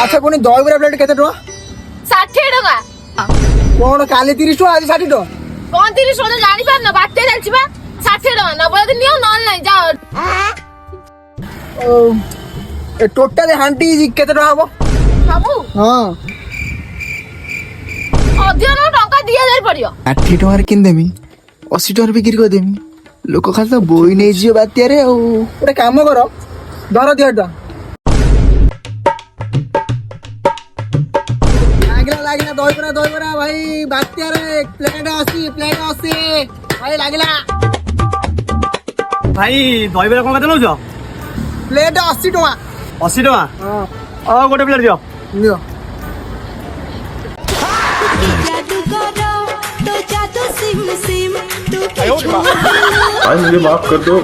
আচ্ছা কোনি দহিবরা প্লেট কেতে টଙ୍କା? 60 টাকা। কোন কালি 30 টଙ୍କା আজ 60 টଙ୍କା? 29 টাকা জানি পার না বাড়তে যাচ্ছি বা 60 টাকা না বলে নিও নল নাই যাও। ও এ টোটাল হান্টি কেতে টଙ୍କା হবো? বাবু হ্যাঁ ଅଧିକ ଟଙ୍କା 2000 ପଡିବ। 60 ଟଙ୍କାରେ କିଣିଦେମି 80 ଟଙ୍କାରେ ବିକ୍ରି କରିଦେମି ଲୋକ ଖାଲି ତ ବୋଇ ନେଇଯିବ ବାତ୍ୟାରେ ଆଉ ଗୋଟେ କାମ କର ଧର 1000 ଟଙ୍କା ଲାଗିଲା ଦହିବରା ଭାଇ ବାତ୍ୟାରେ ପ୍ଲେଟ ଅଛି ଭାଇ ଲାଗିଲା ଭାଇ ଦହିବରା କଣ କେତେ ନଉଛ? ପ୍ଲେଟ 80 ଟଙ୍କା 80 ଟଙ୍କା। ହଁ ଗୋଟେ ପ୍ଲେଟ ଦିଅ। ନିଅ भाई मुझे माफ कर दो।